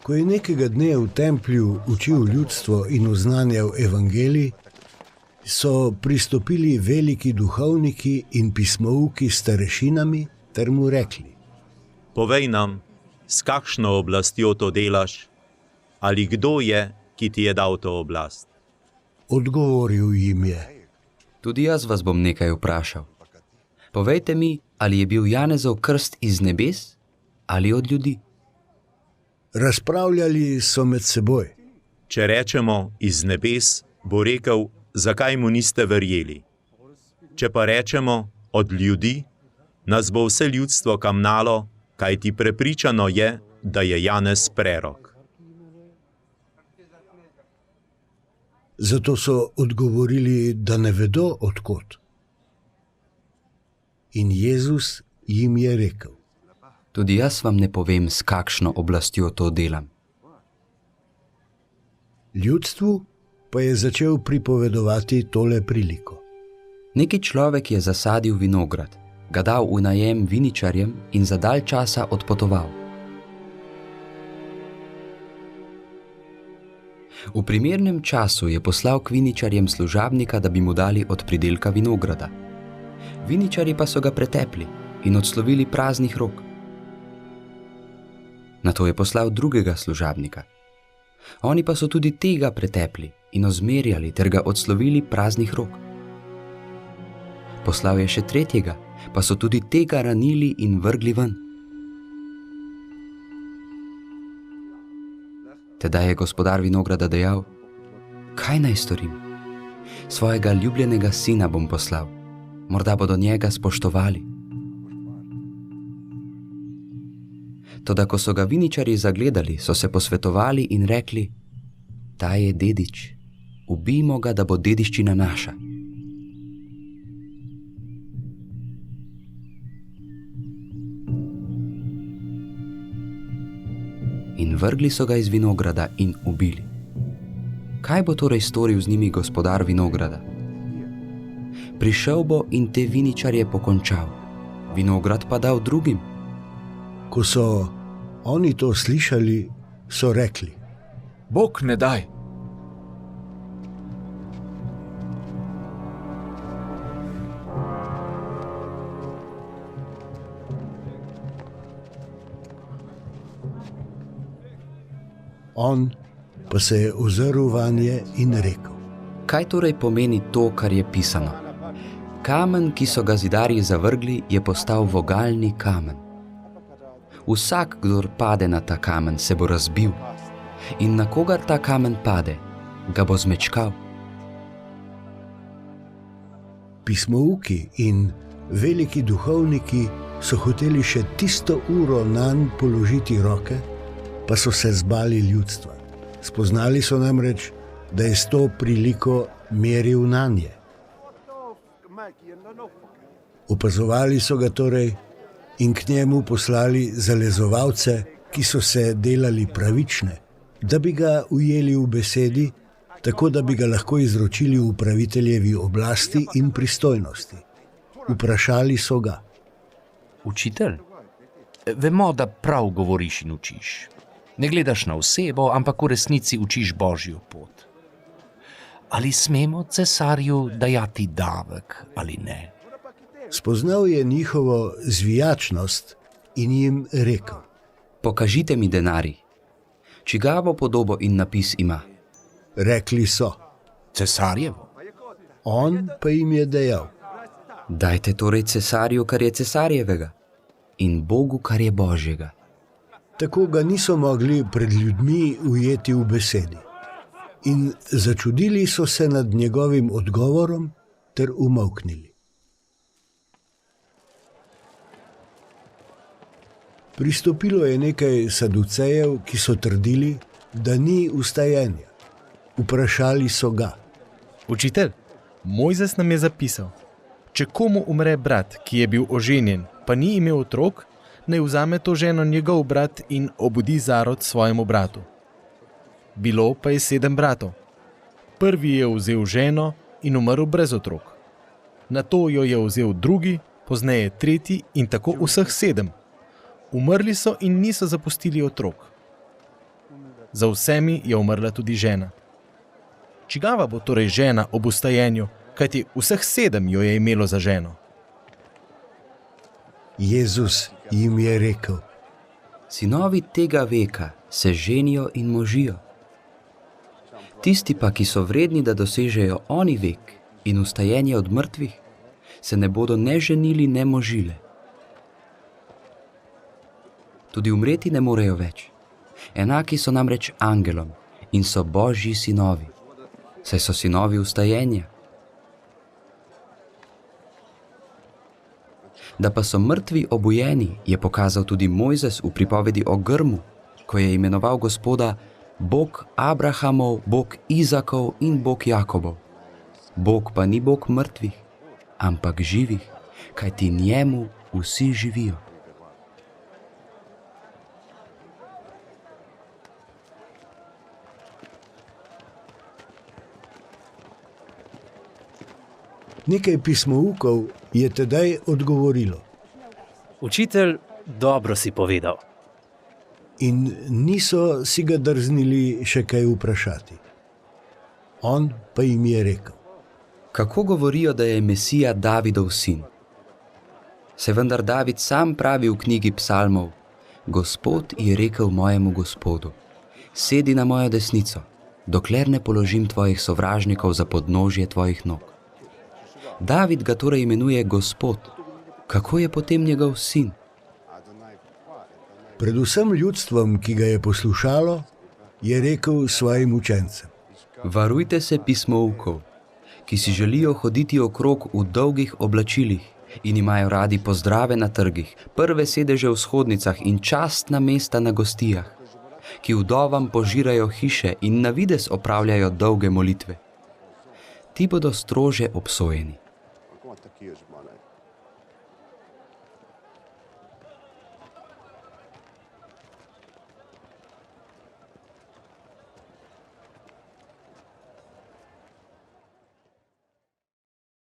Ko je nekega dne v templju učil ljudstvo in oznanjal evangelij, so pristopili veliki duhovniki in pismouki s starešinami ter mu rekli: Povej nam, s kakšno oblastjo to delaš, ali kdo je, ki ti je dal to oblast? Odgovoril jim je: Tudi jaz vas bom nekaj vprašal. Povejte mi, ali je bil Janezov krst iz nebes ali od ljudi? Razpravljali so med seboj. Če rečemo iz nebes, bo rekel, zakaj mu niste verjeli. Če pa rečemo od ljudi, nas bo vse ljudstvo kamnalo, kajti prepričano je, da je Janez prerok. Zato so odgovorili, da ne vedo od kod. In Jezus jim je rekel: Tudi jaz vam ne povem, s kakšno oblastjo to delam. Ljudstvu pa je začel pripovedovati tole priliko. Neki človek je zasadil vinograd, ga dal v najem viničarjem in za dalj časa odpotoval. V primernem času je poslal k viničarjem služabnika, da bi mu dali od pridelka vinograda. Viničarji pa so ga pretepli in odslovili praznih rok. Nato je poslal drugega služabnika. Oni pa so tudi tega pretepli in ozmerjali ter ga odslovili praznih rok. Poslal je še tretjega, pa so tudi tega ranili in vrgli ven. Tedaj je gospodar vinograda dejal: Kaj naj storim? Svojega ljubljenega sina bom poslal, morda bodo njega spoštovali. Toda ko so ga viničarji zagledali, so se posvetovali in rekli: Ta je dedič, ubijmo ga, da bo dediščina naša. In vrgli so ga iz vinograda in ubili. Kaj bo torej storil z njimi gospodar vinograda? Prišel bo in te viničarje pokončal, vinograd pa dal drugim. Ko so oni to slišali, so rekli: Bog ne daj. On pa se je ozrl vanje in rekel: Kaj torej pomeni to, kar je pisano? Kamen, ki so ga zidarji zavrgli, je postal vogalni kamen. Vsak, kdor pade na ta kamen, se bo razbil, in na kogar ta kamen pade, ga bo zmečkal. Pismouki in veliki duhovniki so hoteli še tisto uro nanj položiti roke, pa so se zbali ljudstva. Spoznali so namreč, da je s to priliko meril nanje. Opazovali so ga torej in k njemu poslali zalezovalce, ki so se delali pravične, da bi ga ujeli v besedi, tako da bi ga lahko izročili upraviteljevi oblasti in pristojnosti. Vprašali so ga: Učitelj, vemo, da prav govoriš in učiš. Ne gledaš na osebo, ampak v resnici učiš Božjo pot. Ali smemo cesarju dajati davek ali ne? Spoznal je njihovo zvijačnost in jim rekel: Pokažite mi denarij. Čigavo podobo in napis ima? Rekli so: Cesarjevo. On pa jim je dejal: Dajte torej cesarju, kar je cesarjevega, in Bogu, kar je Božjega. Tako ga niso mogli pred ljudmi ujeti v besedi. In začudili so se nad njegovim odgovorom ter umolknili. Pristopilo je nekaj saducejev, ki so trdili, da ni vstajenja. Vprašali so ga: Učitelj, Mojzes nam je zapisal: Če komu umre brat, ki je bil oženjen, pa ni imel otrok, naj vzame to ženo njegov brat in obudi zarod svojemu bratu. Bilo pa je 7 bratov. Prvi je vzel ženo in umrl brez otrok. Nato jo je vzel drugi, pozneje tretji in tako vseh 7. Umrli so in niso zapustili otrok. Za vsemi je umrla tudi žena. Čigava bo torej žena ob ustajenju, kajti vseh 7 jo je imelo za ženo? Jezus jim je rekel: Sinovi tega veka se ženijo in možijo. Tisti pa, ki so vredni, da dosežejo oni vek in ustajenje od mrtvih, se ne bodo ne ženili, ne možile. Tudi umreti ne morejo več. Enaki so namreč angelom in so Božji sinovi, saj so sinovi ustajenja. Da pa so mrtvi obujeni, je pokazal tudi Mojzes v pripovedi o grmu, ko je imenoval Gospoda Bog Abrahamov, Bog Izakov in Bog Jakobov. Bog pa ni Bog mrtvih, ampak živih, kajti njemu vsi živijo. Nekaj pismoukov je tedaj odgovorilo Učitelj, dobro si povedal. in niso si ga drznili še kaj vprašati. On pa jim je rekel: Kako govorijo, da je Mesija Davidov sin? Se vendar David sam pravi v knjigi psalmov: Gospod je rekel mojemu Gospodu, sedi na mojo desnico, dokler ne položim tvojih sovražnikov za podnožje tvojih nog. David ga torej imenuje Gospod. Kako je potem njegov sin? Predvsem ljudstvom, ki ga je poslušalo, je rekel svojim učencem: Varujte se pismoukov, ki si želijo hoditi okrog v dolgih oblačilih in imajo radi pozdrave na trgih, prve sedeže v shodnicah in častna mesta na gostijah, ki vdovam požirajo hiše in na videz opravljajo dolge molitve. Ti bodo strože obsojeni.